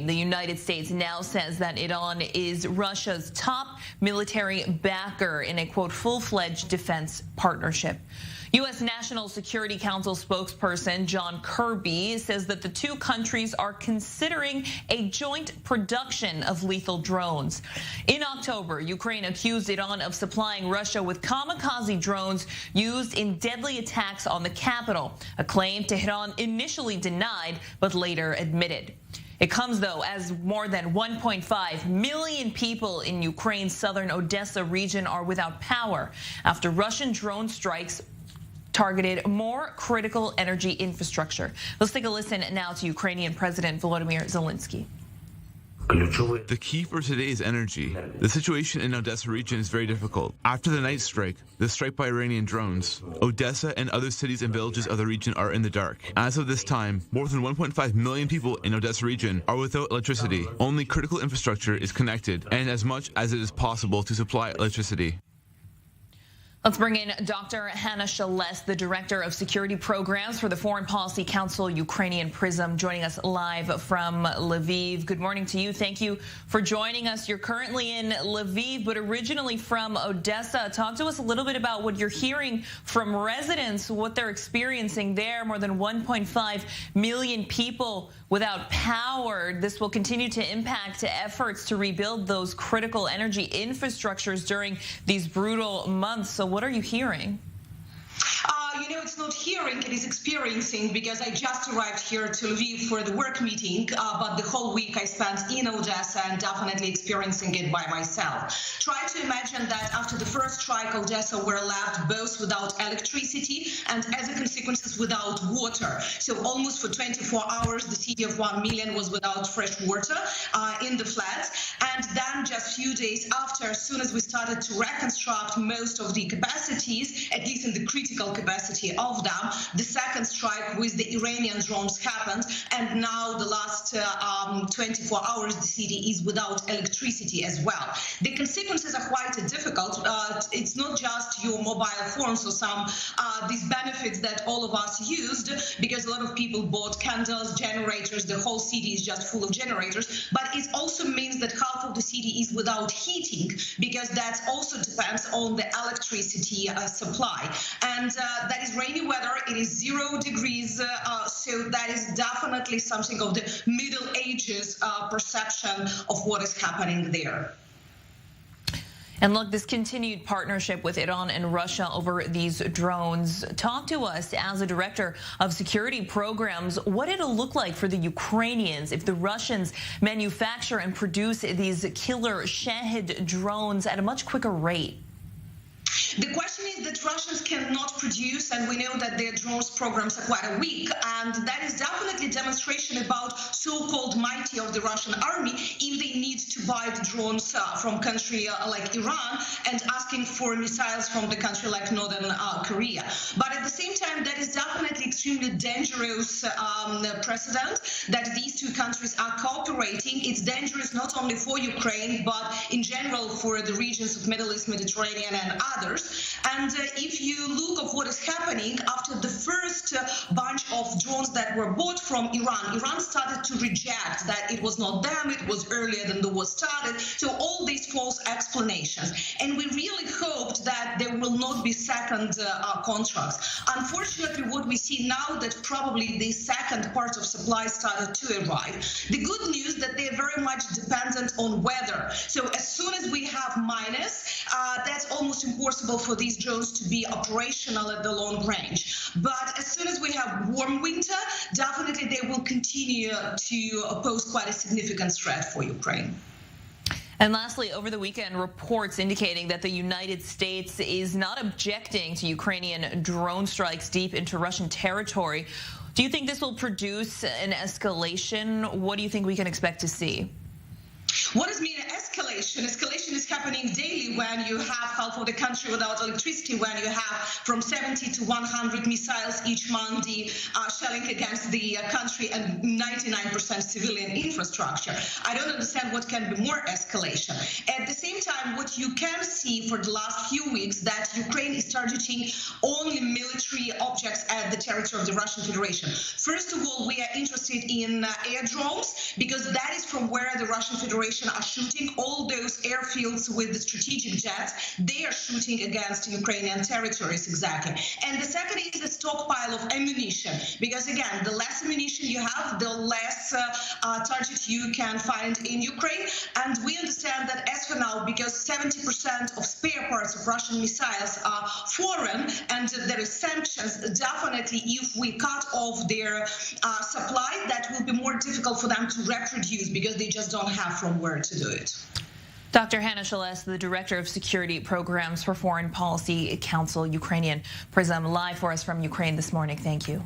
The United States now says that Iran is Russia's top military backer in a, quote, full-fledged defense partnership. U.S. National Security Council spokesperson John Kirby says that the two countries are considering a joint production of lethal drones. In October, Ukraine accused Iran of supplying Russia with kamikaze drones used in deadly attacks on the capital, a claim Tehran initially denied but later admitted. It comes, though, as more than 1.5 million people in Ukraine's southern Odesa region are without power after Russian drone strikes targeted more critical energy infrastructure. Let's take a listen now to Ukrainian President Volodymyr Zelensky. The key for today is energy. The situation in Odesa region is very difficult. After the night strike, the strike by Iranian drones, Odesa and other cities and villages of the region are in the dark. As of this time, more than 1.5 million people in Odesa region are without electricity. Only critical infrastructure is connected, and as much as it is possible to supply electricity. Let's bring in Dr. Hannah Shelest, the Director of Security Programs for the Foreign Policy Council Ukrainian Prism, joining us live from Lviv. Good morning to you. Thank you for joining us. You're currently in Lviv, but originally from Odesa. Talk to us a little bit about what you're hearing from residents, what they're experiencing there. More than 1.5 million people without power. This will continue to impact efforts to rebuild those critical energy infrastructures during these brutal months. So what are you hearing? It's not hearing, it is experiencing, because I just arrived here to Lviv for the work meeting, but the whole week I spent in Odesa and definitely experiencing it by myself. Try to imagine that after the first strike, Odesa were left both without electricity and, as a consequence, without water. So almost for 24 hours, the city of 1 million was without fresh water in the flats. And then just a few days after, as soon as we started to reconstruct most of the capacities, at least in the critical capacity of them, the second strike with the Iranian drones happened, and now the last 24 hours the city is without electricity as well. The consequences are quite difficult. It's not just your mobile phones or some these benefits that all of us used, because a lot of people bought candles, generators, the whole city is just full of generators, but it also means that half of the city is without heating, because that also depends on the electricity supply. And that is rainy weather, it is 0 degrees, so that is definitely something of the Middle Ages perception of what is happening there. And look, this continued partnership with Iran and Russia over these drones. Talk to us, as a director of security programs, what it'll look like for the Ukrainians if the Russians manufacture and produce these killer Shahid drones at a much quicker rate. The question is that Russians cannot produce, and we know that their drones programs are quite weak, and that is definitely a demonstration about so-called mighty of the Russian army if they need to buy the drones from a country like Iran and asking for missiles from the country like Northern Korea. But at the same time, that is definitely extremely dangerous precedent that these two countries are cooperating. It's dangerous not only for Ukraine, but in general for the regions of Middle East, Mediterranean, and others. And if you look at what is happening after the first bunch of drones that were bought from Iran started to reject that it was not them, it was earlier than the war started. So all these false explanations. And we really hoped that there will not be second contracts. Unfortunately, what we see now that probably the second part of supply started to arrive. The good news that they are very much dependent on weather. So as soon as we have minus, that's almost impossible for these drones to be operational at the long range. But as soon as we have warm winter, definitely they will continue to pose quite a significant threat for Ukraine. And lastly, over the weekend, reports indicating that the United States is not objecting to Ukrainian drone strikes deep into Russian territory. Do you think this will produce an escalation? What do you think we can expect to see? What does mean escalation? escalation. Escalation is happening daily when you have half of the country without electricity, when you have from 70 to 100 missiles each Monday shelling against the country and 99% civilian infrastructure. I don't understand what can be more escalation. At the same time, what you can see for the last few weeks that Ukraine is targeting only military objects at the territory of the Russian Federation. First of all, we are interested in air drones because that is from where the Russian Federation are shooting. All those airfields with the strategic jets, they are shooting against Ukrainian territories exactly. And the second is the stockpile of ammunition, because again, the less ammunition you have, the less targets you can find in Ukraine. And we understand that as for now, because 70% of spare parts of Russian missiles are foreign and there is sanctions, definitely if we cut off their supply, that will be more difficult for them to reproduce because they just don't have from where to do it. Dr. Hannah Shales, the Director of Security Programs for Foreign Policy Council Ukrainian PRISM, live for us from Ukraine this morning. Thank you.